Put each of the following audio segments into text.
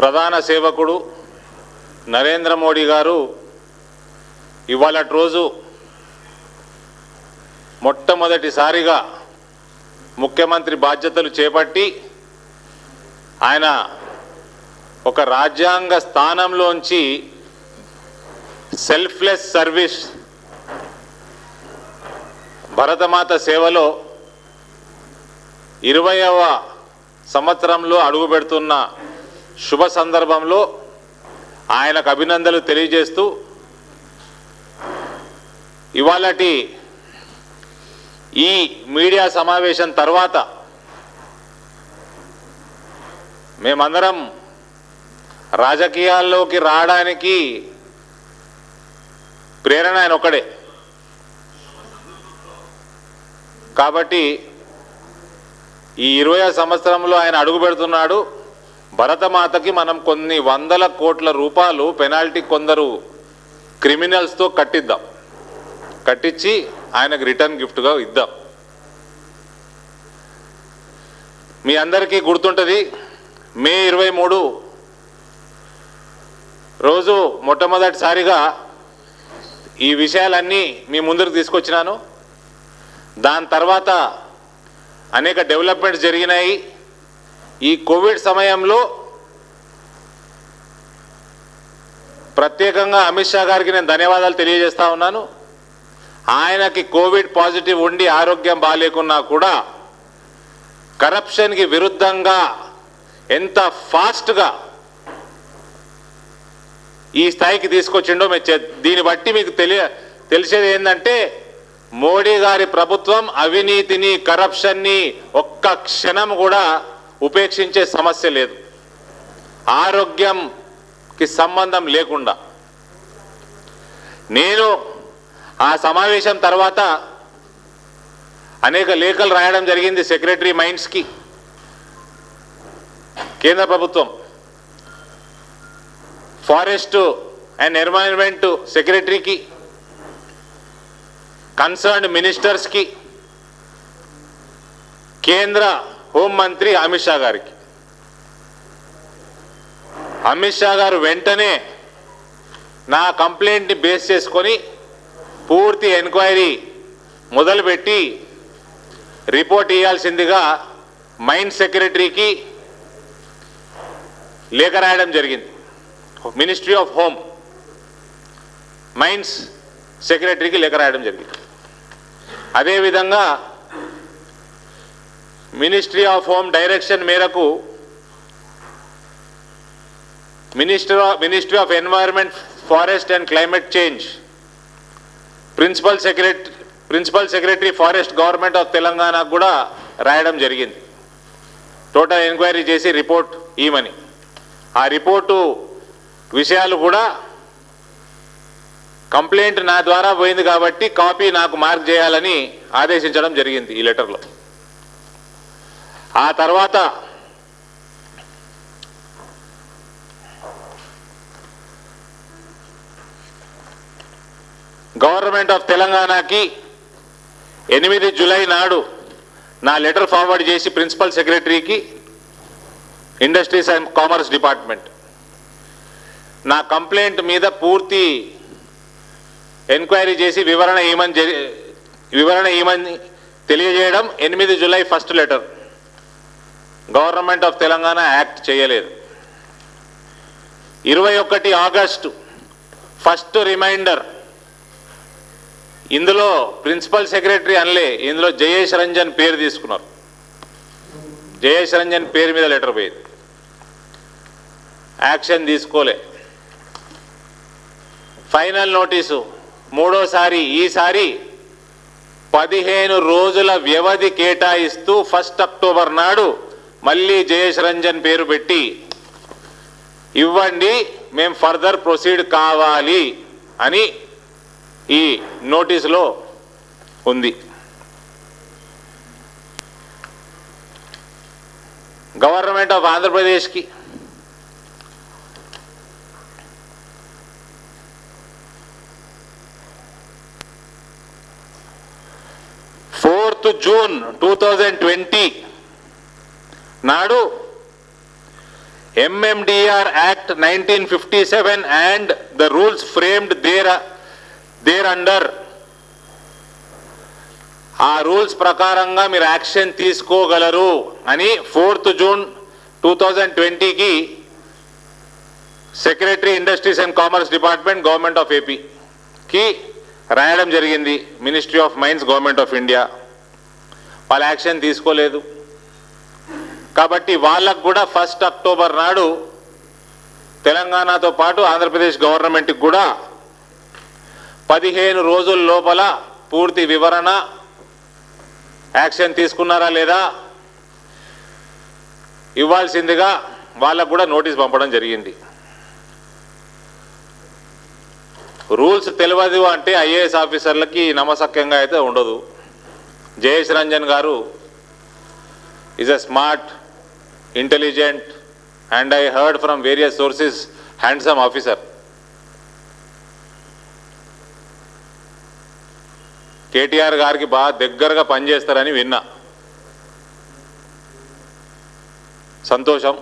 ప్రధాన సేవకుడు నరేంద్ర మోడీ గారు ఇవాళటి రోజు మొట్టమొదటిసారిగా ముఖ్యమంత్రి బాధ్యతలు చేపట్టి ఆయన ఒక రాజ్యాంగ స్థానంలోంచి సెల్ఫ్లెస్ సర్వీస్ భరతమాత సేవలో 20వ సంవత్సరంలో అడుగుపెడుతున్న శుభ సందర్భంలో ఆయనకు అభినందనలు తెలియజేస్తూ ఇవాళటి ఈ మీడియా సమావేశం తర్వాత మేమందరం రాజకీయాల్లోకి రావడానికి ప్రేరణ ఆయన ఒకడే. కాబట్టి ఈ 20వ సంవత్సరంలో ఆయన అడుగు పెడుతున్నాడు. భరతమాతకి మనం కొన్ని వందల కోట్ల రూపాయలు పెనాల్టీ కొందరు క్రిమినల్స్తో కట్టించి ఆయనకు రిటర్న్ గిఫ్ట్గా ఇద్దాం. మీ అందరికీ గుర్తుంటుంది, మే 23 రోజు మొట్టమొదటిసారిగా ఈ విషయాలన్నీ మీ ముందుకు తీసుకొచ్చినాను. దాని తర్వాత అనేక డెవలప్మెంట్స్ జరిగినాయి. ఈ కోవిడ్ సమయంలో ప్రత్యేకంగా అమిత్ షా గారికి నేను ధన్యవాదాలు తెలియజేస్తా ఉన్నాను. ఆయనకి కోవిడ్ పాజిటివ్ ఉండి ఆరోగ్యం బాగాలేకున్నా కూడా కరప్షన్కి విరుద్ధంగా ఎంత ఫాస్ట్గా ఈ స్థాయికి తీసుకొచ్చిండో దీన్ని బట్టి మీకు తెలిసేది ఏంటంటే మోడీ గారి ప్రభుత్వం అవినీతిని కరప్షన్ని ఒక్క క్షణం కూడా ఉపేక్షించే సమస్య లేదు, ఆరోగ్యంకి సంబంధం లేకుండా. నేను ఆ సమావేశం తర్వాత అనేక లేఖలు రాయడం జరిగింది సెక్రటరీ మైన్స్కి, కేంద్ర ప్రభుత్వం, ఫారెస్ట్ అండ్ ఎన్వైరన్మెంట్ సెక్రటరీకి, కన్సర్న్డ్ మినిస్టర్స్కి, కేంద్ర హోంమంత్రి అమిత్ షా గారికి. అమిత్ షా గారు వెంటనే నా కంప్లైంట్ని బేస్ చేసుకొని పూర్తి ఎంక్వైరీ మొదలుపెట్టి రిపోర్ట్ ఇవ్వాల్సిందిగా మైన్ సెక్రటరీకి లేఖ రాయడం జరిగింది. మినిస్ట్రీ ఆఫ్ హోమ్ మైన్స్ సెక్రటరీకి లేఖ రాయడం జరిగింది. అదేవిధంగా మినిస్ట్రీ ఆఫ్ హోమ్ డైరెక్షన్ మేరకు ministry of environment, forest and climate change principal secretary forest government of తెలంగాణకు కూడా రాయడం జరిగింది. టోటల్ ఎంక్వైరీ చేసి రిపోర్ట్ ఇవ్వమని. ఆ రిపోర్టు విషయాలు కూడా కంప్లైంట్ నా ద్వారా పోయింది కాబట్టి కాపీ నాకు మార్క్ చేయాలని ఆదేశించడం జరిగింది ఈ లెటర్లో. ఆ తర్వాత గవర్నమెంట్ ఆఫ్ తెలంగాణకి 8 జూలై నాడు నా లెటర్ ఫార్వర్డ్ చేసి ప్రిన్సిపల్ సెక్రటరీకి, ఇండస్ట్రీస్ అండ్ కామర్స్ డిపార్ట్మెంట్, నా కంప్లైంట్ మీద పూర్తి ఎంక్వైరీ చేసి వివరణ ఇవ్వమని తెలియజేయడం. 8 July first letter. Government of Telangana act చేయలేదు. 21 ఆగస్టు ఫస్ట్ రిమైండర్. ఇందులో ప్రిన్సిపల్ సెక్రటరీ అనలే, ఇందులో జయేష్ రంజన్ పేరు తీసుకున్నారు. జయేష్ రంజన్ పేరు మీద లెటర్ పోయింది. యాక్షన్ తీసుకోలే. ఫైనల్ నోటీసు మూడోసారి, ఈసారి 15 రోజుల వ్యవధి కేటాయిస్తూ 1 అక్టోబర్ నాడు మళ్ళీ జయేష్ రంజన్ పేరు పెట్టి ఇవ్వండి, మేము ఫర్దర్ ప్రొసీడ్ కావాలి అని ఈ నోటీసులో ఉంది. గవర్నమెంట్ ఆఫ్ ఆంధ్రప్రదేశ్కి జూన్ 2020 నాడు MMDR Act 1957 and the rules framed thereunder. ఆ రూల్స్ ప్రకారంగా మీరు యాక్షన్ తీసుకోగలరు అని 4th June 2020కి secretary industries and commerce department government of ఏపీకి రాయడం జరిగింది. Ministry of mines government of India వాళ్ళ యాక్షన్ తీసుకోలేదు కాబట్టి వాళ్ళకు కూడా 1 అక్టోబర్ నాడు తెలంగాణతో పాటు ఆంధ్రప్రదేశ్ గవర్నమెంట్కి కూడా 15 రోజుల లోపల పూర్తి వివరణ యాక్షన్ తీసుకున్నారా లేదా ఇవ్వాల్సిందిగా వాళ్ళకు కూడా నోటీస్ పంపడం జరిగింది. రూల్స్ తెలియదు అంటే ఐఏఎస్ ఆఫీసర్లకి నమ్మసక్యంగా అయితే ఉండదు. జయేష్ రంజన్ గారు is a smart, intelligent and I heard from various sources handsome officer. KTR గారికి బాగా దగ్గరగా పనిచేస్తారని విన్నా. సంతోషం.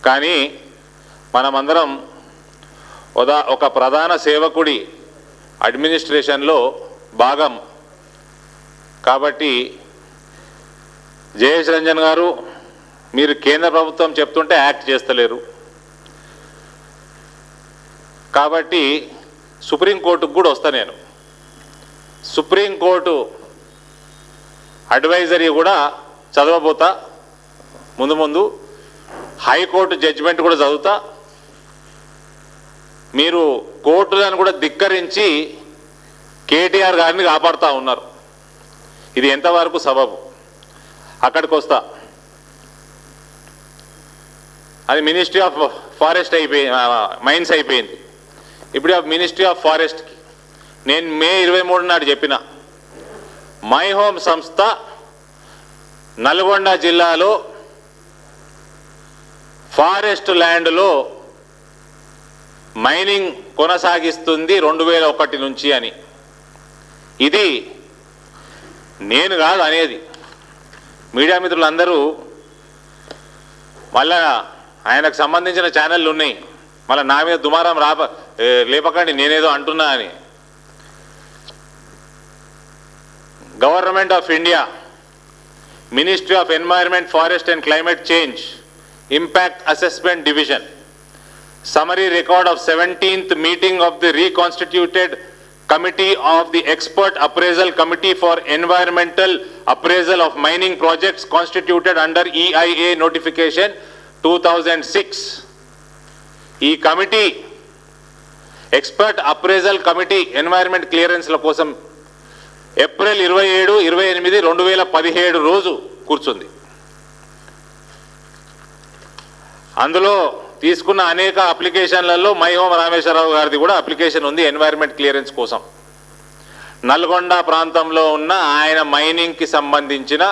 కానీ మనమందరం ఒక ప్రధాన సేవకుడి అడ్మినిస్ట్రేషన్లో భాగం కాబట్టి జయేష్ రంజన్ గారు మీరు కేంద్ర ప్రభుత్వం చెప్తుంటే యాక్ట్ చేస్తలేరు కాబట్టి సుప్రీంకోర్టుకు కూడా వస్తా. నేను సుప్రీంకోర్టు అడ్వైజరీ కూడా చదవబోతా, ముందు హైకోర్టు జడ్జిమెంట్ కూడా చదువుతా. మీరు కోర్టులను కూడా ధిక్కరించి కేటీఆర్ గారిని కాపాడుతూ ఉన్నారు. ఇది ఎంతవరకు సబబు? అక్కడికి వస్తా. అది మినిస్ట్రీ ఆఫ్ ఫారెస్ట్ మైన్స్ అయిపోయింది. ఇప్పుడు మినిస్ట్రీ ఆఫ్ ఫారెస్ట్కి నేను మే 23 నాడు చెప్పిన మై హోమ్ సంస్థ నల్గొండ జిల్లాలో ఫారెస్ట్ ల్యాండ్లో మైనింగ్ కొనసాగిస్తుంది 2001 నుంచి అని. ఇది నేను కాదు అనేది. మీడియా మిత్రులందరూ మళ్ళా ఆయనకు సంబంధించిన ఛానళ్ళు ఉన్నాయి, మళ్ళీ నా మీద దుమారం లేపకండి నేనేదో అంటున్నా అని. Government of India, ministry of environment, forest and climate change, impact assessment division, summary record of 17th meeting of the reconstituted committee of the expert appraisal committee for environmental appraisal of mining projects constituted under EIA notification 2006. ఈ committee expert appraisal committee environment క్లియరెన్స్ల కోసం April 27, 28, 2017 రోజు కూర్చుంది. అందులో తీసుకున్న అనేక అప్లికేషన్లలో my home Rameshwar Rao గారిది కూడా అప్లికేషన్ ఉంది ఎన్వైరన్మెంట్ క్లియరెన్స్ కోసం. నల్గొండ ప్రాంతంలో ఉన్న ఆయన మైనింగ్కి సంబంధించిన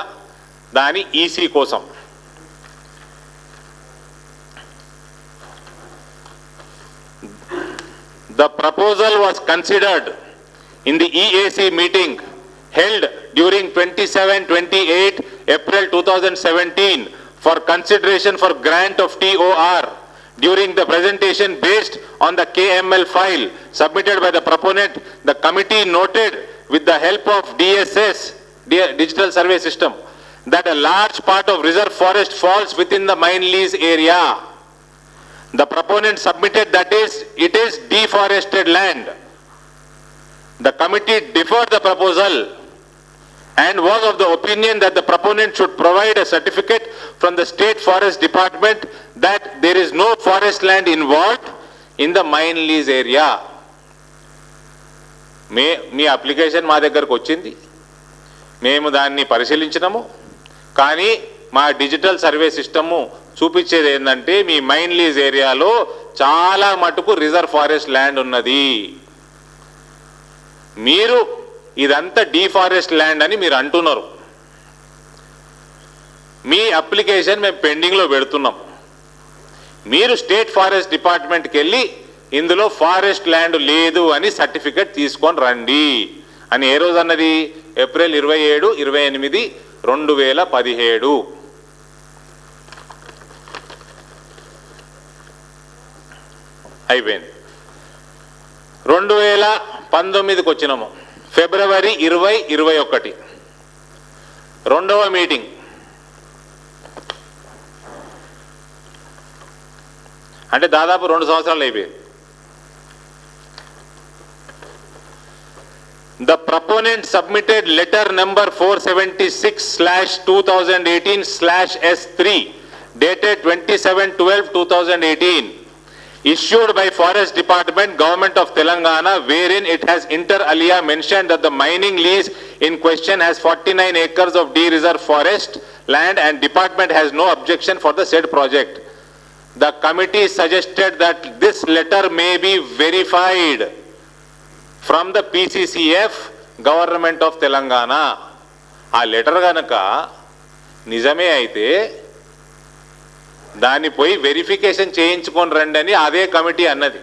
దాని ఈసీ కోసం. The proposal was considered in the EAC meeting held during 27-28 April 2017 for consideration for grant of TOR. During the presentation based on the KML file submitted by the proponent, the committee noted with the help of DSS, Digital Survey System, that a large part of reserve forest falls within the mine lease area. The proponent submitted that it is deforested land. The committee deferred the proposal and was of the opinion that the proponent should provide a certificate from the State Forest Department that there is no forest land involved in the mine lease area. Me application మా దగ్గరకు వచ్చింది, మేము దాన్ని పరిశీలించినాము. కానీ మా digital survey system చూపించేది ఏంటంటే మీ mine lease ఏరియాలో చాలా మటుకు రిజర్వ్ ఫారెస్ట్ ల్యాండ్ ఉన్నది. మీరు ఇదంతా డీఫారెస్ట్ ల్యాండ్ అని మీరు అంటున్నారు. మీ అప్లికేషన్ మేము పెండింగ్లో పెడుతున్నాం. మీరు స్టేట్ ఫారెస్ట్ డిపార్ట్మెంట్కి వెళ్ళి ఇందులో ఫారెస్ట్ ల్యాండ్ లేదు అని సర్టిఫికెట్ తీసుకొని రండి అని ఏ రోజు అన్నది? ఏప్రిల్ 27, 28, 2017. అయిపోయింది. 2019కి వచ్చినాము, ఫిబ్రవరి 2021 రెండవ మీటింగ్. అంటే దాదాపు 2 సంవత్సరాలు అయిపోయింది. The proponent submitted letter number 476/2018/S3 dated 27/12/2018 issued by Forest Department, Government of Telangana, wherein it has inter alia mentioned that the mining lease in question has 49 acres of de-reserve forest land and department has no objection for the said project. The committee suggested that this letter may be verified from the PCCF, Government of Telangana. ఆ letter కనుక నిజమే అయితే దాన్ని పోయి verification చేయించుకొని రండి అని అదే కమిటీ అన్నది.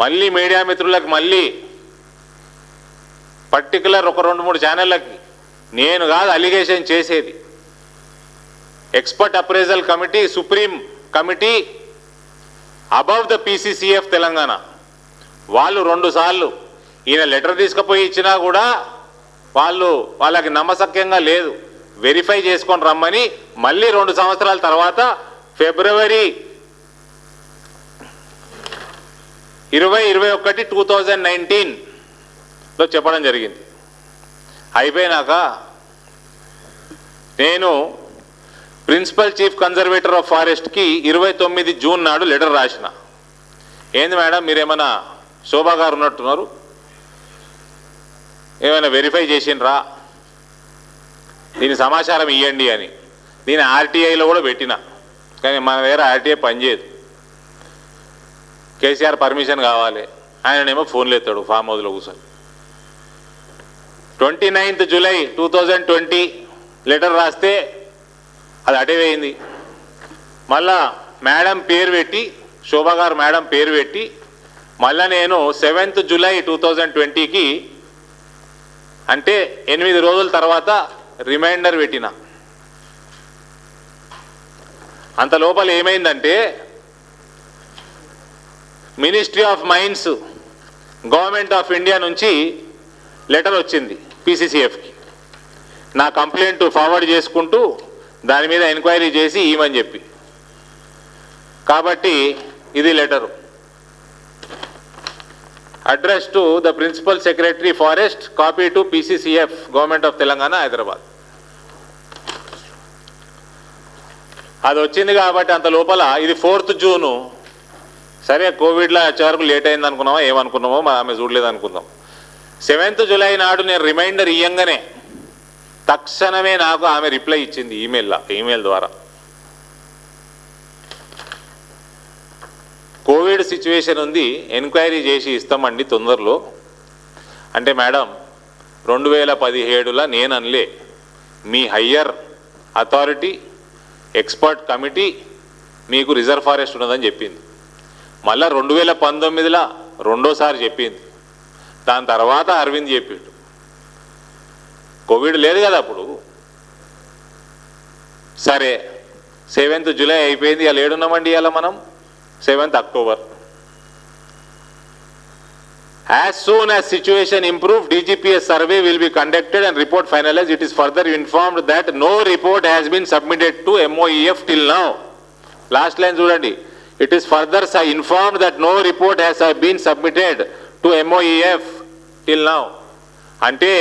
మళ్ళీ మీడియా మిత్రులకు మళ్ళీ పర్టికులర్ ఒక 2-3 ఛానళ్ళకి నేను కాదు అలిగేషన్ చేసేది, expert appraisal committee, supreme committee above the PCCF Telangana వాళ్ళు 2 సార్లు ఈయన లెటర్ తీసుకుపోయి ఇచ్చినా కూడా వాళ్ళకి నమ్మశక్యంగా లేదు, వెరిఫై చేసుకొని రమ్మని మళ్ళీ 2 సంవత్సరాల తర్వాత ఫిబ్రవరి 2021 2019లో చెప్పడం జరిగింది. అయిపోయినాక నేను ప్రిన్సిపల్ చీఫ్ కన్జర్వేటర్ ఆఫ్ ఫారెస్ట్కి 29 జూన్ నాడు లెటర్ రాసిన. ఏంది మేడం మీరేమైనా శోభా గారు ఉన్నట్టున్నారు, ఏమైనా వెరిఫై చేసినరా, దీని సమాచారం ఇవ్వండి అని. దీని ఆర్టీఐలో కూడా పెట్టిన, కానీ మన దగ్గర ఆర్టీఐ పనిచేయదు, కేసీఆర్ పర్మిషన్ కావాలి, ఆయననేమో ఫోన్లు ఎత్తాడు ఫామ్ హౌస్లో కూర్చొని. 29th జూలై 2020 లెటర్ రాస్తే అది అటే వేయింది. మళ్ళా మేడం పేరు పెట్టి, శోభా గారు మేడం పేరు పెట్టి మళ్ళా నేను 7th జూలై 2020కి అంటే 8 రోజుల తర్వాత రిమైండర్ పెట్టిన. అంత లోపల ఏమైందంటే ministry of mines, government of India నుంచి లెటర్ వచ్చింది PCCFకి, నా కంప్లైంట్ ఫార్వర్డ్ చేసుకుంటూ దాని మీద ఎంక్వైరీ చేసి ఇవ్వమని చెప్పి. కాబట్టి ఇది letter, address to the principal secretary forest, copy to PCCF, government of Telangana, Hyderabad. అది వచ్చింది కాబట్టి అంత లోపల ఇది 4th జూను. సరే కోవిడ్లో వచ్చే వరకు లేట్ అయింది అనుకున్నామో ఏమనుకున్నామో ఆమె చూడలేదు అనుకుందాం. 7th జూలై నాడు నేను రిమైండర్ ఇయ్యంగానే తక్షణమే నాకు ఆమె రిప్లై ఇచ్చింది ఈమెయిల్ ద్వారా. కోవిడ్ సిచ్యువేషన్ ఉంది, ఎంక్వైరీ చేసి ఇస్తామండి తొందరలో అంటే, మేడం 2017లో నేను అనలే, మీ హయ్యర్ అథారిటీ ఎక్స్పర్ట్ కమిటీ మీకు రిజర్వ్ ఫారెస్ట్ ఉన్నదని చెప్పింది. మళ్ళా 2019లో రెండోసారి చెప్పింది. దాని తర్వాత అరవింద్ చెప్పిండు, కోవిడ్ లేదు కదా అప్పుడు. సరే 7th జూలై అయిపోయింది, ఇలా ఏడున్నామండి ఇలా మనం 7th October. As soon as situation improved, DGPS survey will be conducted and report finalized. It is further informed that no report has been submitted to MOEF till now. Last line చూడండి, it is further informed that no report has been submitted to MOEF till now. అంటే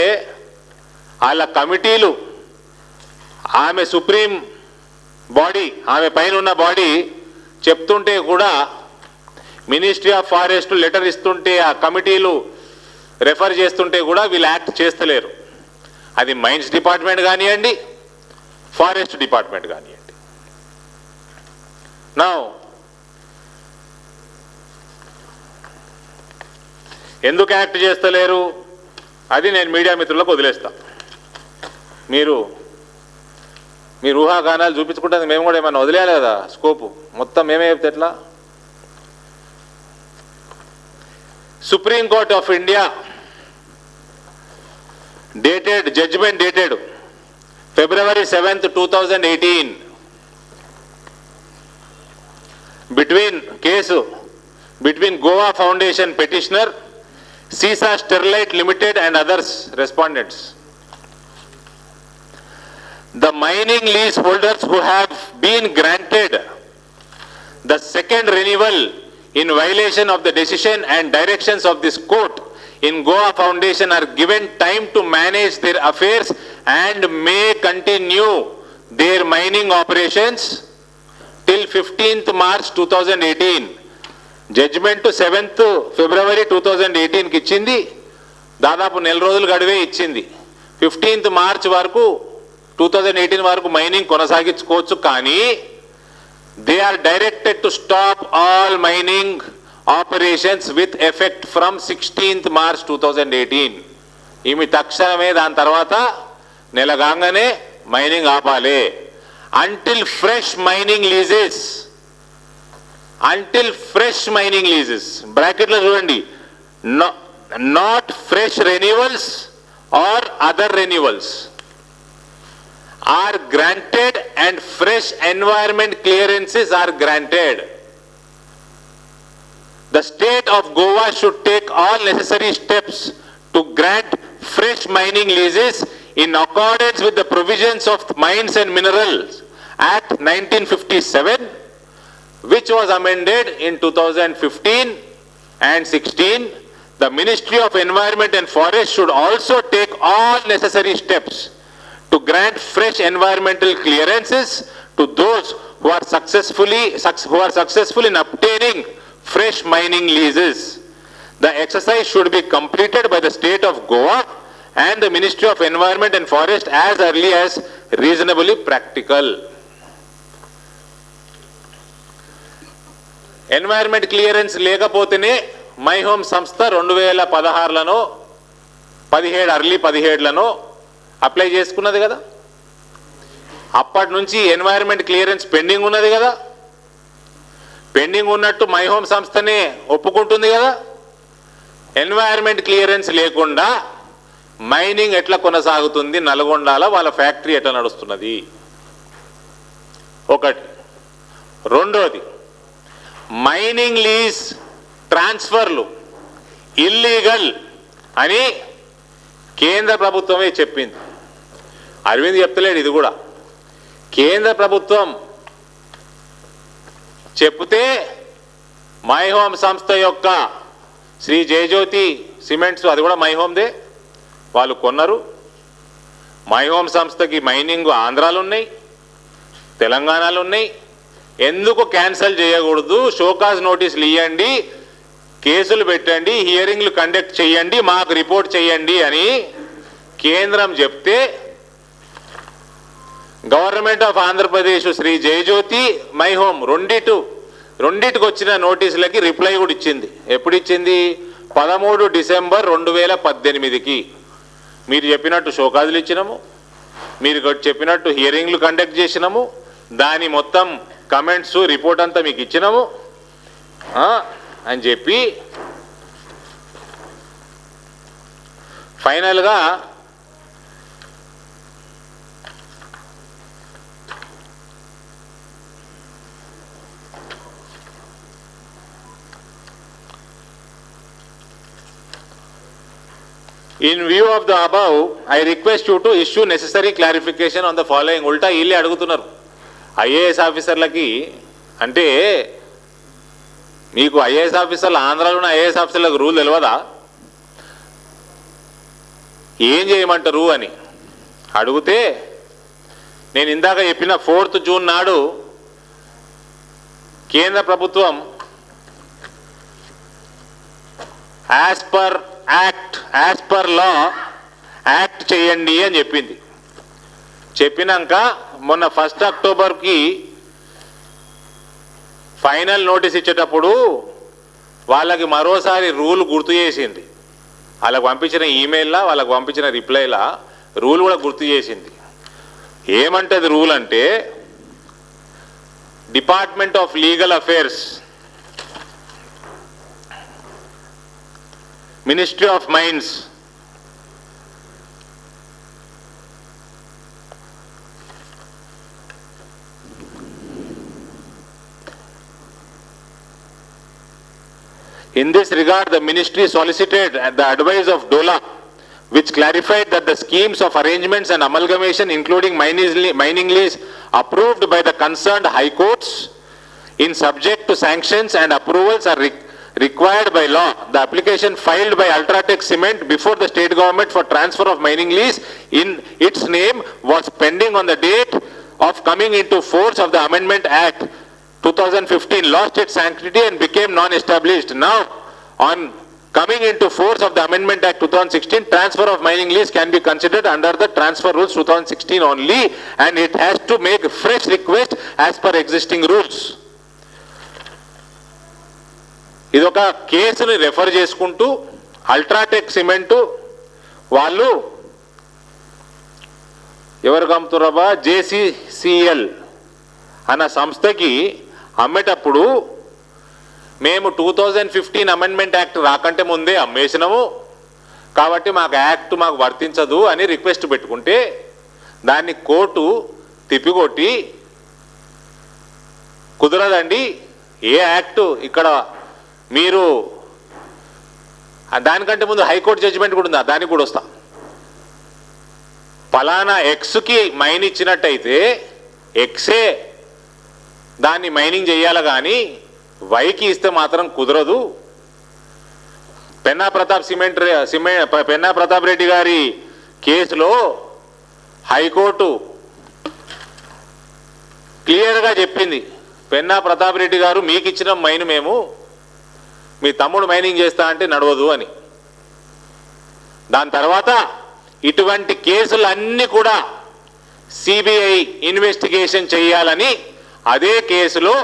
వాళ్ళ కమిటీలు, ఆమె supreme body, ఆమె పైన ఉన్న body చెప్తుంటే కూడా మినిస్ట్రీ ఆఫ్ ఫారెస్ట్ లెటర్ ఇస్తుంటే ఆ కమిటీలు రెఫర్ చేస్తుంటే కూడా వీళ్ళు యాక్ట్ చేస్తలేరు. అది మైన్స్ డిపార్ట్మెంట్ కానివ్వండి, ఫారెస్ట్ డిపార్ట్మెంట్ కానివ్వండి. నౌ ఎందుకు యాక్ట్ చేస్తలేరు అది నేను మీడియా మిత్రులకు వదిలేస్తా. మీరు ఊహాగానాలు చూపించుకుంటే మేము కూడా ఏమైనా వదిలేయాలి కదా స్కోపు, మొత్తం మేమే చెప్తే ఎట్లా. Supreme court of India judgment dated February 7th 2018 between case between Goa Foundation petitioner, CISA Sterlite Limited and others respondents. The mining lease holders who have been granted the second renewal in violation of the decision and directions of this court in Goa Foundation are given time to manage their affairs and may continue their mining operations till 15th March 2018. Judgment to 7th February 2018 కి ఇచ్చింది. దాదాపు నెల రోజులు గడువే ఇచ్చింది. 15th March వరకు 2018 వరకు mining కొనసాగించుకోవచ్చు. కానీ they are directed to stop all mining operations with effect from 16th March 2018. ఈమె తక్షణమే దాని తర్వాత నెలగాంగానే మైనింగ్ ఆపాలి. until fresh mining leases బ్రాకెట్లో చూడండి, not fresh renewals or other renewals are granted and fresh environment clearances are granted. The state of Goa should take all necessary steps to grant fresh mining leases in accordance with the provisions of Mines and Minerals Act 1957, which was amended in 2015 and 16. The Ministry of Environment and Forest should also take all necessary steps to grant fresh environmental clearances to those who are successful in obtaining fresh mining leases. The exercise should be completed by the state of Goa and the Ministry of Environment and Forest as early as reasonably practical. Environment clearance లేకపోతేనే my home సంస్థ 2016లలో 17 apply చేసుకున్నది కదా. అప్పటి నుంచి environment clearance pending ఉన్నది కదా. Pending ఉన్నట్టు my home సంస్థనే ఒప్పుకుంటుంది కదా. ఎన్వైర్మెంట్ క్లియరెన్స్ లేకుండా మైనింగ్ ఎట్లా కొనసాగుతుంది, నల్గొండలో వాళ్ళ ఫ్యాక్టరీ ఎట్లా నడుస్తున్నది, ఒకటి. రెండోది, మైనింగ్ లీజ్ ట్రాన్స్ఫర్లు ఇల్లీగల్ అని కేంద్ర ప్రభుత్వమే చెప్పింది. అరవింద్ చెప్తలేడు, ఇది కూడా కేంద్ర ప్రభుత్వం చెప్తే మై హోమ్ సంస్థ యొక్క శ్రీ జయజ్యోతి సిమెంట్స్, అది కూడా మై హోమ్దే, వాళ్ళు కొన్నారు. మై హోమ్ సంస్థకి మైనింగ్ ఆంధ్రాలు ఉన్నాయి, తెలంగాణలో ఉన్నాయి. ఎందుకు క్యాన్సిల్ చేయకూడదు, షోకాజ్ నోటీసులు ఇవ్వండి, కేసులు పెట్టండి, హియరింగ్లు కండక్ట్ చేయండి, మాకు రిపోర్ట్ చేయండి అని కేంద్రం చెప్తే government of Andhra Pradesh Shri Jayajyothi my home రెండిటికి వచ్చిన నోటీసులకి రిప్లై కూడా ఇచ్చింది. ఎప్పుడు ఇచ్చింది? 13 డిసెంబర్ 2018కి. మీరు చెప్పినట్టు షోకాజులు ఇచ్చినాము, మీరు చెప్పినట్టు హియరింగ్లు కండక్ట్ చేసినాము, దాని మొత్తం కమెంట్స్ రిపోర్ట్ అంతా మీకు ఇచ్చినాము అని చెప్పి ఫైనల్గా In view of the above, I request you to issue necessary clarification on the following. ఉల్టా వీళ్ళే అడుగుతున్నారు ఐఏఎస్ ఆఫీసర్లకి. అంటే మీకు ఐఏఎస్ ఆఫీసర్లు, ఆంధ్రాలో ఉన్న ఐఏఎస్ ఆఫీసర్లకు రూల్ తెలియదా? ఏం చేయమంటారు అని అడిగితే, నేను ఇందాక చెప్పిన 4th జూన్ నాడు కేంద్ర ప్రభుత్వం యాజ్ పర్ లా యాక్ట్ చేయండి అని చెప్పింది. చెప్పినాక మొన్న 1 అక్టోబర్కి ఫైనల్ నోటీస్ ఇచ్చేటప్పుడు వాళ్ళకి మరోసారి రూల్ గుర్తు చేసింది. వాళ్ళకు పంపించిన ఈమెయిల్లా, వాళ్ళకు పంపించిన రిప్లైలా రూల్ కూడా గుర్తు చేసింది. ఏమంటది రూల్ అంటే, department of legal affairs, ministry of mines, In this regard, the ministry solicited the advice of DOLA, which clarified that the schemes of arrangements and amalgamation, including mining lease approved by the concerned high courts, in subject to sanctions and approvals are required by law. The application filed by Ultratech Cement before the state government for transfer of mining lease in its name was pending on the date of coming into force of the Amendment Act 2015, lost its sanctity and became non-established. Now, on coming into force of the Amendment Act 2016, transfer of mining lease can be considered under the Transfer Rules 2016 only, and it has to make fresh request as per existing rules. ఇదొక కేసుని refer చేసుకుంటూ UltraTech cement వాళ్ళు ఎవరికి అమ్ముతున్నారబ్బా, JCCL అన్న సంస్థకి అమ్మేటప్పుడు మేము 2015 amendment act రాకంటే ముందే అమ్మేసినాము కాబట్టి మాకు యాక్ట్ మాకు వర్తించదు అని రిక్వెస్ట్ పెట్టుకుంటే దాన్ని కోర్టు తిప్పికొట్టి కుదరదండి, ఏ యాక్ట్ ఇక్కడ మీరు దానికంటే ముందు హైకోర్టు జడ్జిమెంట్ కూడా ఉందా, దానికి కూడా వస్తా. పలానా ఎక్స్కి మైన్ ఇచ్చినట్టయితే ఎక్సే దాన్ని మైనింగ్ చేయాలి కానీ వైకి ఇస్తే మాత్రం కుదరదు. పెన్నా ప్రతాప్ రెడ్డి గారి కేసులో హైకోర్టు క్లియర్గా చెప్పింది, పెన్నా ప్రతాప్ రెడ్డి గారు మీకు ఇచ్చిన మైన్ మేము మీ తమ్ముడు మైనింగ్ చేస్తా అంటే నడవదు అని. దాని తర్వాత ఇటువంటి కేసులన్నీ కూడా సిబిఐ ఇన్వెస్టిగేషన్ చేయాలని అదే కేసులో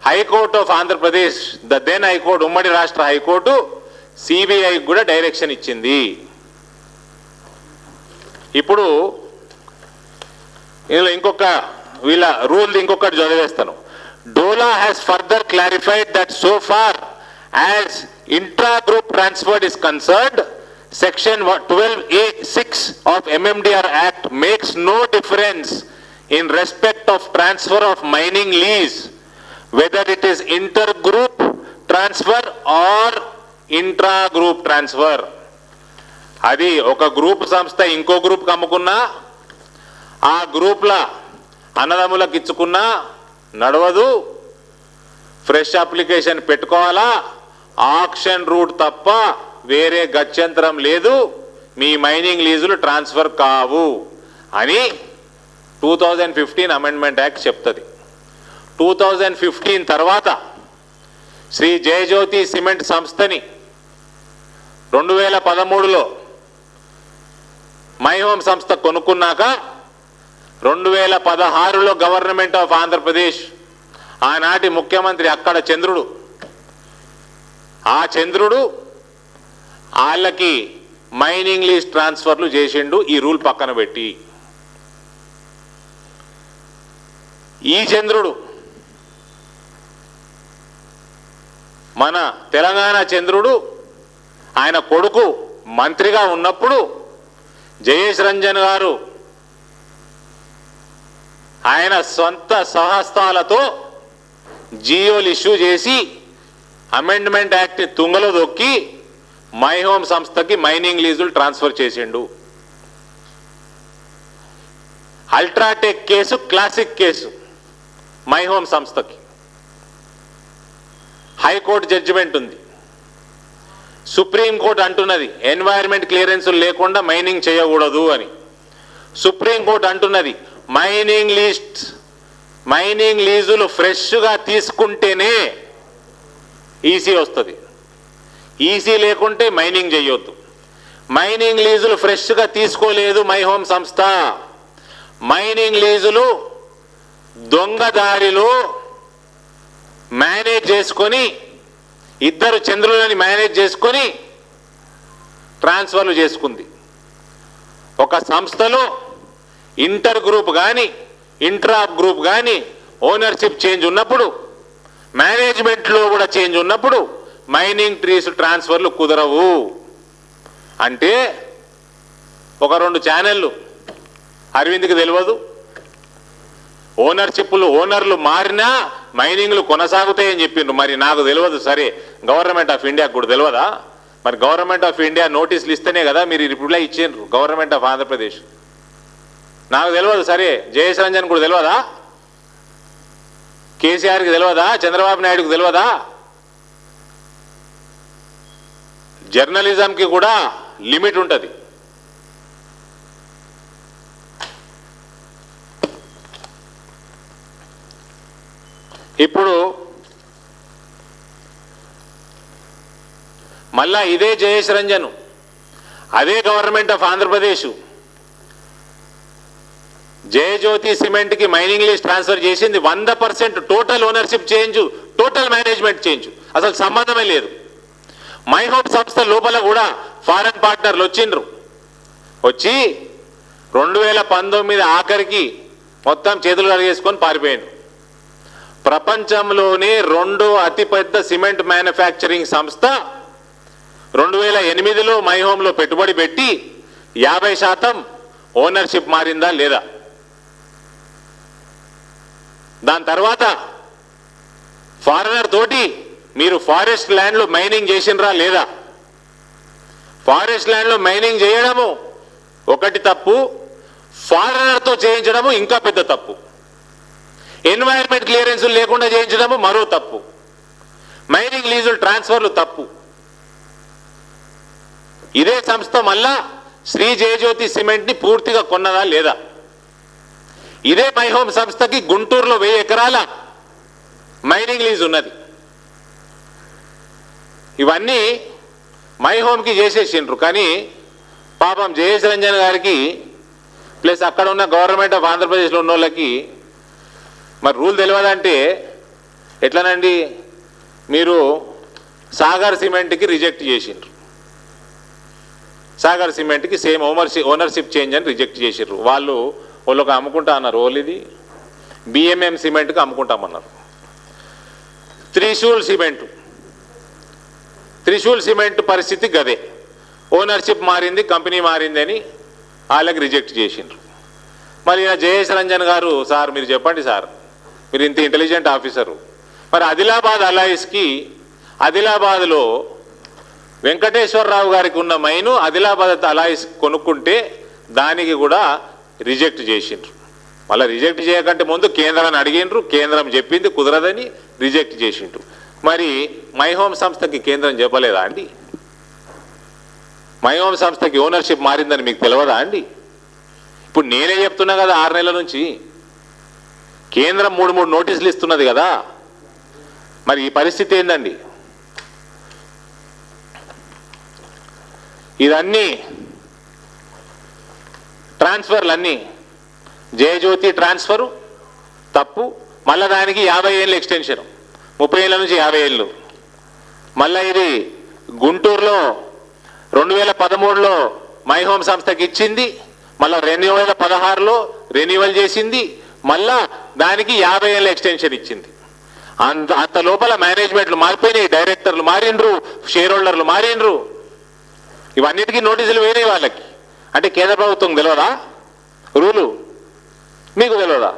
high court of Andhra Pradesh, the then high court, ఉమ్మడి రాష్ట్ర హైకోర్టు సిబిఐకి కూడా డైరెక్షన్ ఇచ్చింది. ఇప్పుడు ఇందులో ఇంకొక వీళ్ళ రూల్ ఇంకొకటి చదివేస్తాను. DOLA has further clarified that so far as intra-group transfer is concerned, section 12A6 of MMDR Act makes no difference in respect of transfer of mining lease, whether it is inter-group transfer or intra-group transfer. అది ఒక group సంస్థ ఇంకో గ్రూప్కి అమ్ముకున్నా, ఆ గ్రూప్ల అన్నదమ్ములకు ఇచ్చుకున్నా నడవదు. Fresh application పెట్టుకోవాలా, auction route తప్ప వేరే గత్యంతరం లేదు, మీ మైనింగ్ లీజులు ట్రాన్స్ఫర్ కావు అని 2015 అమెండ్మెంట్ యాక్ట్ చెప్తుంది. 2015 తర్వాత శ్రీ జయజ్యోతి సిమెంట్ సంస్థని 2013లో మైహోమ్ సంస్థ కొనుక్కున్నాక 2016లో గవర్నమెంట్ ఆఫ్ ఆంధ్రప్రదేశ్, ఆనాటి ముఖ్యమంత్రి అక్కడ చంద్రుడు, ఆ చంద్రుడు వాళ్ళకి మైనింగ్ లీజ్ ట్రాన్స్ఫర్లు చేసిండు ఈ రూల్ పక్కన పెట్టి. ఈ చంద్రుడు మన తెలంగాణ చంద్రుడు ఆయన కొడుకు మంత్రిగా ఉన్నప్పుడు జయేష్ రంజన్ గారు ఆయన సొంత సహస్తాలతో జియోలు ఇష్యూ చేసి అమెండ్మెంట్ యాక్ట్ తుంగలో దొక్కి మైహోమ్ సంస్థకి మైనింగ్ లీజులు ట్రాన్స్ఫర్ చేసిండు. UltraTech case classic case My Home సంస్థకి. హైకోర్టు జడ్జిమెంట్ ఉంది, సుప్రీంకోర్టు అంటున్నది ఎన్వైరన్మెంట్ క్లియరెన్స్ లేకుండా మైనింగ్ చేయకూడదు అని. సుప్రీంకోర్టు అంటున్నది మైనింగ్ లీజులు ఫ్రెష్గా తీసుకుంటేనే ఈసీ వస్తుంది, ఈసీ లేకుంటే మైనింగ్ చేయొద్దు. మైనింగ్ లీజులు ఫ్రెష్గా తీసుకోలేదు మైహోమ్ సంస్థ, మైనింగ్ లీజులు దొంగదారిలో మేనేజ్ చేసుకొని, ఇద్దరు చంద్రులని మేనేజ్ చేసుకొని ట్రాన్స్ఫర్లు చేసుకుంది. ఒక సంస్థలో ఇంటర్ గ్రూప్ కానీ ఇంట్రా గ్రూప్ కానీ ఓనర్షిప్ చేంజ్ ఉన్నప్పుడు, మేనేజ్మెంట్లో కూడా చేంజ్ ఉన్నప్పుడు మైనింగ్ ట్రీస్ ట్రాన్స్ఫర్లు కుదరవు. అంటే ఒక 2 ఛానళ్ళు అరవింద్కి తెలియదు, ఓనర్లు మారినా మైనింగ్లు కొనసాగుతాయని చెప్పిండ్రు. మరి నాకు తెలియదు, సరే గవర్నమెంట్ ఆఫ్ ఇండియాకు కూడా తెలియదా? మరి గవర్నమెంట్ ఆఫ్ ఇండియా నోటీసులు ఇస్తేనే కదా మీరు రిప్లై ఇచ్చిండ్రు గవర్నమెంట్ ఆఫ్ ఆంధ్రప్రదేశ్. నాకు తెలియదు, సరే జయేష్ రంజన్ కూడా తెలియదా? కేసీఆర్కి తెలియదా? చంద్రబాబు నాయుడుకి తెలియదా? జర్నలిజంకి కూడా లిమిట్ ఉంటుంది. ఇప్పుడు మళ్ళా ఇదే జయేష్ రంజన్ అదే గవర్నమెంట్ ఆఫ్ ఆంధ్రప్రదేశ్ జయజ్యోతి సిమెంట్కి మైనింగ్ లీజ్ ట్రాన్స్ఫర్ చేసింది 100% total ownership change, total management change, అసలు సంబంధమే లేదు. మై హోప్ సంస్థ లోపల కూడా ఫారెన్ పార్ట్నర్లు వచ్చిండ్రు. వచ్చి 2019 ఆఖరికి మొత్తం చేతులు కడిగేసుకొని పారిపోయిండ్రు. ప్రపంచంలోనే రెండో అతిపెద్ద సిమెంట్ మ్యానుఫ్యాక్చరింగ్ సంస్థ 2008లో మై హోమ్లో పెట్టుబడి పెట్టి 50% ఓనర్షిప్ మారిందా లేదా? దాని తర్వాత ఫారినర్ తోటి మీరు ఫారెస్ట్ ల్యాండ్లో మైనింగ్ చేసినరా లేదా? ఫారెస్ట్ ల్యాండ్లో మైనింగ్ చేయడము ఒకటి తప్పు, ఫారినర్తో చేయించడము ఇంకా పెద్ద తప్పు. ఎన్వైరన్మెంట్ క్లియరెన్సులు లేకుండా చేయించడము మరో తప్పు. మైనింగ్ లీజులు ట్రాన్స్ఫర్లు తప్పు. ఇదే సంస్థ మళ్ళా శ్రీ జయజ్యోతి సిమెంట్ని పూర్తిగా కొన్నదా లేదా? ఇదే మై హోమ్ సంస్థకి గుంటూరులో 1000 ఎకరాల మైనింగ్ లీజ్ ఉన్నది. ఇవన్నీ మై హోమ్కి చేసేసిండ్రు. కానీ పాపం జయేష్ రంజన్ గారికి ప్లస్ అక్కడ ఉన్న గవర్నమెంట్ ఆఫ్ ఆంధ్రప్రదేశ్లో ఉన్న వాళ్ళకి మరి రూల్ తెలియదంటే ఎట్లనండి? మీరు సాగర్ సిమెంట్కి రిజెక్ట్ చేసిండ్రు. సాగర్ సిమెంట్కి సేమ్ ఓనర్షిప్ చేంజ్ అని రిజెక్ట్ చేసిర్రు. వాళ్ళకి అమ్ముకుంటా అన్నారు. ఇది బిఎంఎం సిమెంట్కి అమ్ముకుంటామన్నారు. త్రిశూల్ సిమెంట్ పరిస్థితి గదే. ఓనర్షిప్ మారింది, కంపెనీ మారింది అని వాళ్ళకి రిజెక్ట్ చేసిండ్రు. మరి జయేష్ రంజన్ గారు, సార్ మీరు చెప్పండి సార్, మీరు ఇంత ఇంటెలిజెంట్ ఆఫీసరు, మరి ఆదిలాబాద్ అలయన్స్కి ఆదిలాబాద్లో వెంకటేశ్వరరావు గారికి ఉన్న మైను ఆదిలాబాద్ అలయన్స్ కొనుక్కుంటే దానికి కూడా రిజెక్ట్ చేసిండ్రు. మళ్ళీ రిజెక్ట్ చేయకంటే ముందు కేంద్రాన్ని అడిగిండ్రు, కేంద్రం చెప్పింది కుదరదని రిజెక్ట్ చేసిండ్రు. మరి మై హోమ్ సంస్థకి కేంద్రం చెప్పలేదా అండి? మై హోమ్ సంస్థకి ఓనర్షిప్ మారిందని మీకు తెలియదా అండి? ఇప్పుడు నేనే చెప్తున్నా కదా, 6 నెలల నుంచి కేంద్రం 3 నోటీసులు ఇస్తున్నది కదా. మరి ఈ పరిస్థితి ఏందండి? ఇదన్నీ ట్రాన్స్ఫర్లన్నీ జయజ్యోతి ట్రాన్స్ఫరు తప్పు, మళ్ళీ దానికి 50 ఏళ్ళు ఎక్స్టెన్షన్, 30 ఏళ్ళ నుంచి 50 ఏళ్ళు. మళ్ళీ ఇది గుంటూరులో 2013లో మై హోమ్ సంస్థకి ఇచ్చింది, మళ్ళీ 2016లో రెన్యువల్ చేసింది, మళ్ళా దానికి 50 ఏళ్ళ ఎక్స్టెన్షన్ ఇచ్చింది. అంత లోపల మేనేజ్మెంట్లు మారిపోయినాయి, డైరెక్టర్లు మారిండ్రు, షేర్ హోల్డర్లు మారిండ్రు. ఇవన్నిటికీ నోటీసులు వేరే వాళ్ళకి. అంటే కేంద్ర ప్రభుత్వం తెలియదా రూలు? మీకు తెలియదా?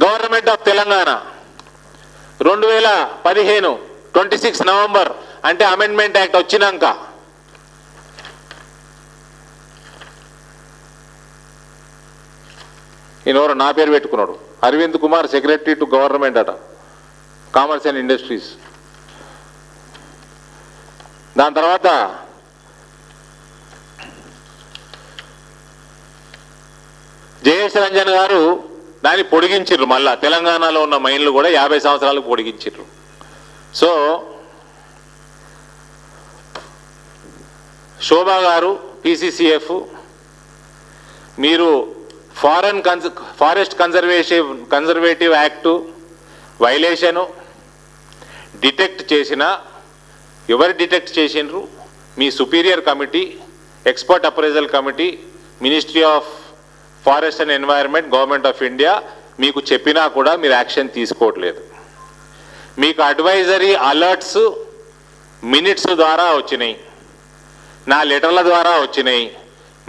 గవర్నమెంట్ ఆఫ్ తెలంగాణ 2015 26 నవంబర్ అంటే అమెండ్మెంట్ యాక్ట్ వచ్చినాక ఈయనెవరు నా పేరు పెట్టుకున్నాడు, Arvind Kumar, secretary to government అట, కామర్స్ అండ్ ఇండస్ట్రీస్. దాని తర్వాత జయేష్ రంజన్ గారు దాన్ని పొడిగించిర్రు. మళ్ళా తెలంగాణలో ఉన్న మైన్లు కూడా 50 సంవత్సరాలకు పొడిగించిర్రు. సో శోభా గారు, PCCF, మీరు forest conservative act violation detect చేసిన, ఎవరు డిటెక్ట్ చేసినారు? మీ superior committee, expert appraisal committee, ministry of forest and environment, government of India మీకు చెప్పినా కూడా మీరు యాక్షన్ తీసుకోవట్లేదు. మీకు అడ్వైజరీ అలర్ట్స్ మినిట్స్ ద్వారా వచ్చినాయి, నా లెటర్ల ద్వారా వచ్చినాయి,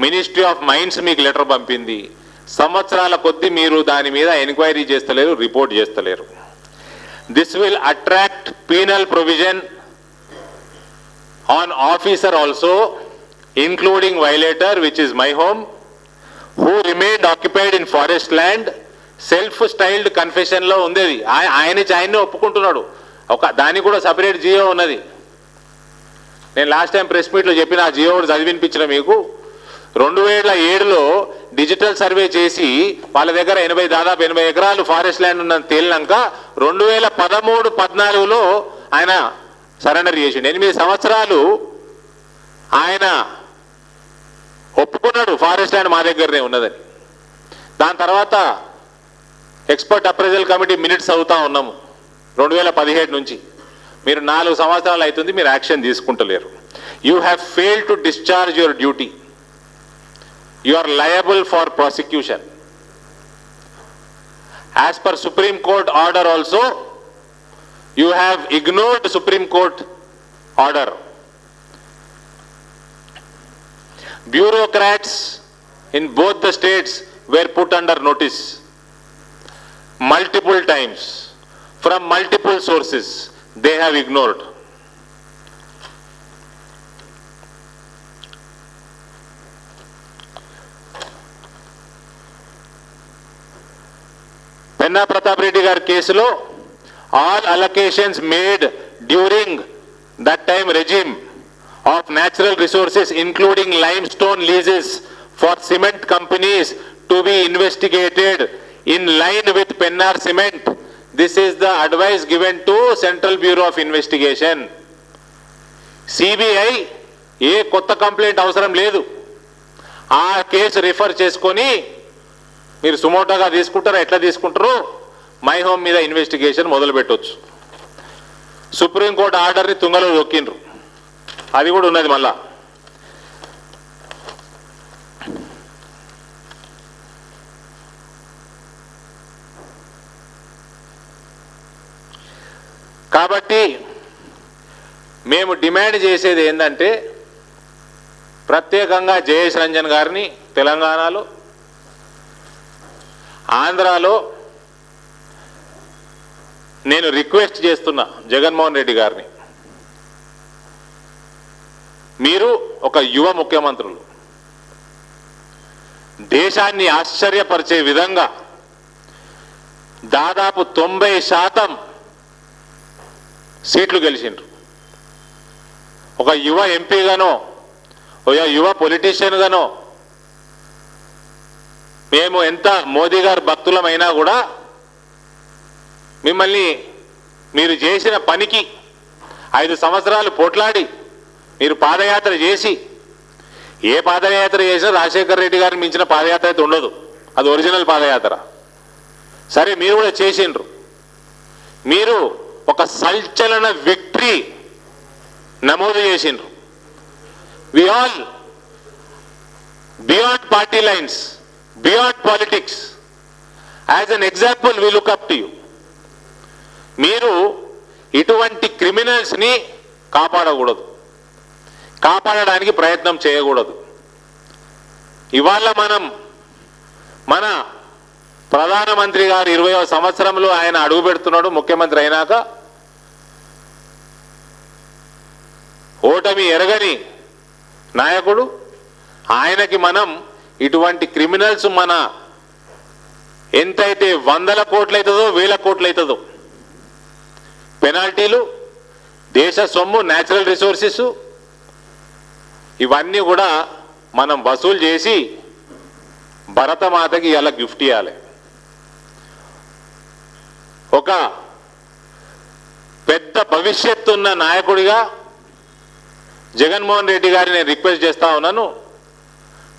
మినిస్ట్రీ ఆఫ్ మైన్స్ మీకు లెటర్ పంపింది. సంవత్సరాల కొద్దీ మీరు దాని మీద ఎంక్వైరీ చేస్తలేరు, రిపోర్ట్ చేస్తలేరు. This will attract penal provision on officer also, including violator, which is my home, who remained occupied in forest land. Self styled కన్ఫెషన్లో ఉండేది, ఆయన్ని ఒప్పుకుంటున్నాడు. ఒక దానికి కూడా సపరేట్ జియో ఉన్నది. నేను లాస్ట్ టైం ప్రెస్ మీట్లో చెప్పిన ఆ జియో చదివినిపించిన మీకు. 2007లో డిజిటల్ సర్వే చేసి వాళ్ళ దగ్గర దాదాపు 80 ఎకరాలు ఫారెస్ట్ ల్యాండ్ ఉన్నది తేలినాక 2013-14లో ఆయన సరెండర్ చేసిండు. 8 సంవత్సరాలు ఆయన ఒప్పుకున్నాడు ఫారెస్ట్ ల్యాండ్ మా దగ్గరనే ఉన్నదని. దాని తర్వాత ఎక్స్పర్ట్ అప్రైజల్ కమిటీ మినిట్స్ అవుతా ఉన్నాము 2017 నుంచి. మీరు 4 సంవత్సరాలు అవుతుంది, మీరు యాక్షన్ తీసుకుంటలేరు. You have failed to discharge your duty. You are liable for prosecution. As per Supreme Court order also, you have ignored Supreme Court order. Bureaucrats in both the states were put under notice multiple times from multiple sources. They have ignored. Penna Pratap Reddy గారి కేసులో all allocations made during that time regime of natural resources including lime stone leases for cement companies to be investigated in line with Pennar cement. This is the advice given to Central Bureau of Investigation. CBI ఏ కొత్త complaint అవసరం లేదు, ఆ case refer చేసుకొని మీరు సుమోటోగా తీసుకుంటారా, ఎట్లా తీసుకుంటారు, మై హోమ్ మీద ఇన్వెస్టిగేషన్ మొదలు పెట్టవచ్చు. సుప్రీంకోర్టు ఆర్డర్ని తుంగలో దొక్కిండ్రు, అది కూడా ఉన్నది మళ్ళా. కాబట్టి మేము డిమాండ్ చేసేది ఏంటంటే, ప్రత్యేకంగా జయేష్ రంజన్ గారిని తెలంగాణలో, ఆంధ్రాలో నేను రిక్వెస్ట్ చేస్తున్నా జగన్మోహన్ రెడ్డి గారిని, మీరు ఒక యువ ముఖ్యమంత్రులు, దేశాన్ని ఆశ్చర్యపరిచే విధంగా దాదాపు 90% సీట్లు గెలిచిండ్రు. ఒక యువ ఎంపీగానో, ఒక యువ పొలిటీషియన్గానో, మేము ఎంత మోదీ గారి భక్తులమైనా కూడా మిమ్మల్ని మీరు చేసిన పనికి 5 సంవత్సరాలు పోట్లాడి మీరు పాదయాత్ర చేసి, ఏ పాదయాత్ర చేసినా రాజశేఖర్ రెడ్డి గారిని మించిన పాదయాత్ర అయితే ఉండదు, అది ఒరిజినల్ పాదయాత్ర. సరే మీరు కూడా చేసిండ్రు, మీరు ఒక సంచలన విక్టరీ నమోదు చేసిండ్రు. We all beyond party lines, beyond politics, as an example we look up to you. మీరు ఇటువంటి క్రిమినల్స్ని కాపాడకూడదు, కాపాడడానికి ప్రయత్నం చేయకూడదు. ఇవాళ మన ప్రధానమంత్రి గారు 20వ సంవత్సరంలో ఆయన అడుగు పెడుతున్నాడు. ముఖ్యమంత్రి అయినాక ఓటమి ఎరగని నాయకుడు, ఆయనకి మనం ఇటువంటి క్రిమినల్స్ మన ఎంతైతే 100 కోట్లు అవుతుందో 1000 కోట్లు అవుతుందో పెనాల్టీలు, దేశ సొమ్ము, న్యాచురల్ రిసోర్సెస్, ఇవన్నీ కూడా మనం వసూలు చేసి భరతమాతకి ఇలా గిఫ్ట్ ఇవ్వాలి. ఒక పెద్ద భవిష్యత్తు ఉన్న నాయకుడిగా జగన్మోహన్ రెడ్డి గారిని నేను రిక్వెస్ట్ చేస్తా ఉన్నాను,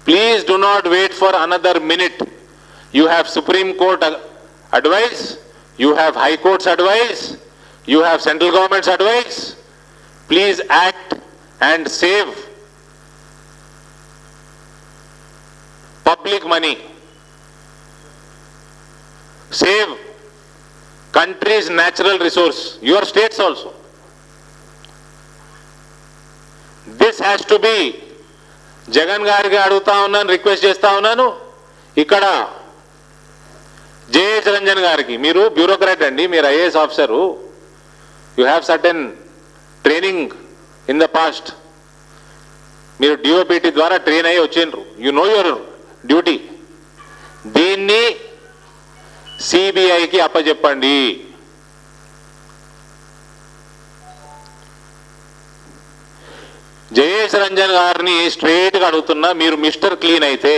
please do not wait for another minute. You have supreme court advice, you have high courts advice, you have central governments advice. Please act and save public money, save country's natural resource, your states also. This has to be, Jagan గారికి అడుగుతా ఉన్నాను, request చేస్తా ఉన్నాను, ఇక్కడ JS Ranjan గారికి, మీరు bureaucrat అండి, మీరు IAS officer, you have certain training in the past, మీరు డిఓపిటి ద్వారా ట్రైన్ అయ్యి వచ్చిండ్రు, యు నో యువర్ డ్యూటీ. దీన్ని సిబిఐకి అప్పచెప్పండి. జయేష్ రంజన్ గారిని స్ట్రైట్గా అడుగుతున్నా, మీరు మిస్టర్ క్లీన్ అయితే,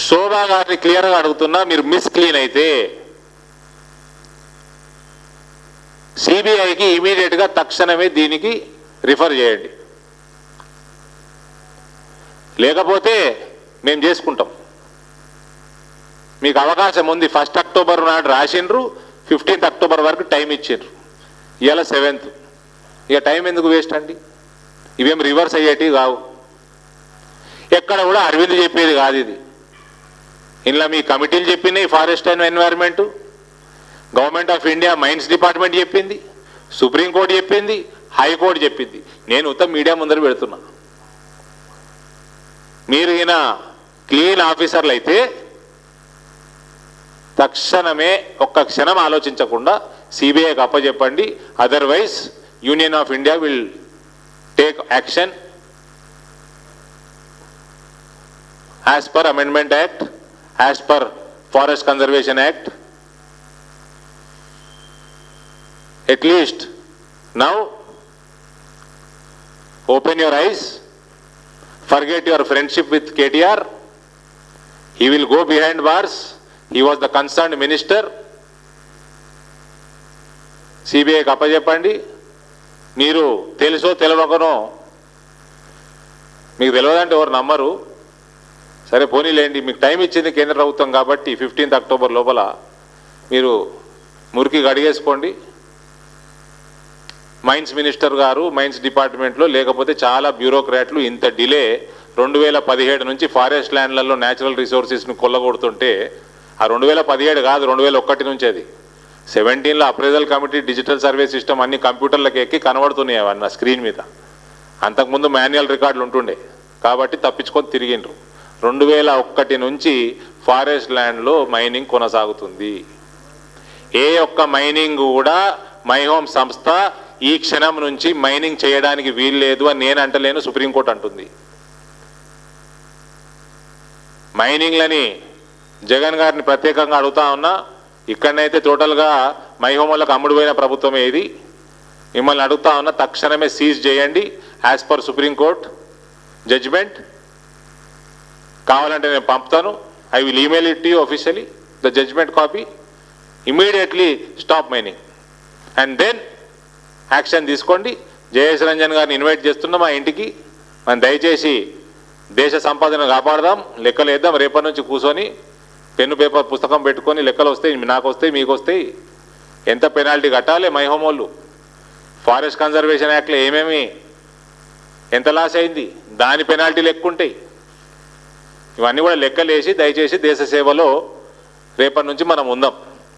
శోభా గారిని క్లియర్గా అడుగుతున్నా, మీరు మిస్ క్లీన్ అయితే సిబిఐకి ఇమీడియట్గా తక్షణమే దీనికి రిఫర్ చేయండి. లేకపోతే మేము చేసుకుంటాం. మీకు అవకాశం ఉంది. 1 అక్టోబర్ నాడు రాసిండ్రు, 15 అక్టోబర్ వరకు టైం ఇచ్చిండ్రు, ఇవాళ 7th. ఇక టైం ఎందుకు వేస్ట్ అండి? ఇవేం రివర్స్ అయ్యేటివి కావు. ఎక్కడ కూడా అరవింద్ చెప్పేది కాదు ఇది. ఇందులో మీ కమిటీలు చెప్పినాయి, forest and environment, government of India mines department చెప్పింది, సుప్రీంకోర్టు చెప్పింది, హైకోర్టు చెప్పింది. నేను ఉత్త మీడియా ముందర పెడుతున్నా. మీరు ఈయన క్లీన్ ఆఫీసర్లు అయితే తక్షణమే ఒక్క క్షణం ఆలోచించకుండా సిబిఐకి అప్పచెప్పండి. Otherwise union of India will take action as per amendment act, as per forest conservation act. At least now open your eyes, forget your friendship with KTR. He will go behind bars. He was the concerned minister. CBI కి అప్పచెప్పండి. మీరు తెలుసో తెలియకనో, మీకు తెలియదంటే ఎవరు నమ్మరు. సరే పోనీలేండి, మీకు టైం ఇచ్చింది కేంద్ర ప్రభుత్వం కాబట్టి 15 అక్టోబర్ లోపల మీరు మురికి గడిగేసుకోండి. మైన్స్ మినిస్టర్ గారు మైన్స్ డిపార్ట్మెంట్లో, లేకపోతే చాలా బ్యూరోక్రాట్లు ఇంత డిలే 2017 నుంచి ఫారెస్ట్ ల్యాండ్లలో న్యాచురల్ రిసోర్సెస్ని కొల్లగొడుతుంటే, ఆ 2017 కాదు 2001 నుంచి, అది 17లో appraisal committee digital survey system అన్ని కంప్యూటర్లకు ఎక్కి కనబడుతున్నాయి అవన్నీ స్క్రీన్ మీద. అంతకుముందు మాన్యువల్ రికార్డులు ఉంటుండే కాబట్టి తప్పించుకొని తిరిగిండ్రు. 2001 నుంచి ఫారెస్ట్ ల్యాండ్లో మైనింగ్ కొనసాగుతుంది. ఏ ఒక్క మైనింగ్ కూడా మై హోమ్ సంస్థ ఈ క్షణం నుంచి మైనింగ్ చేయడానికి వీల్లేదు అని నేను అంటలేను, సుప్రీంకోర్టు అంటుంది. మైనింగ్లని జగన్ గారిని ప్రత్యేకంగా అడుగుతా ఉన్నా. ఇక్కడనైతే టోటల్గా మై హోమ్ వాళ్ళకి అమ్ముడుపోయిన ప్రభుత్వమే ఇది. మిమ్మల్ని అడుగుతా ఉన్నా, తక్షణమే సీజ్ చేయండి యాజ్ పర్ సుప్రీంకోర్టు జడ్జిమెంట్. కావాలంటే నేను పంపుతాను. I will email it to you officially the judgement copy. Immediately stop mining and then action తీసుకోండి. జయేష్ రంజన్ గారిని ఇన్వైట్ చేస్తున్నాం మా ఇంటికి. మనం దయచేసి దేశ సంపదను కాపాడదాం, లెక్కలు వేద్దాం. రేపటి నుంచి కూర్చొని పెన్ను పేపర్ పుస్తకం పెట్టుకొని లెక్కలు వస్తాయి, నాకు వస్తాయి, మీకు వస్తాయి, ఎంత పెనాల్టీ కట్టాలి మై హోమ్ వాళ్ళు, ఫారెస్ట్ కన్జర్వేషన్ యాక్ట్లో ఏమేమి ఎంత లాస్ అయింది, దాని పెనాల్టీలు ఎక్కువ ఉంటాయి. ఇవన్నీ కూడా లెక్కలేసి దయచేసి దేశ సేవలో రేపటి నుంచి మనం ఉందాం.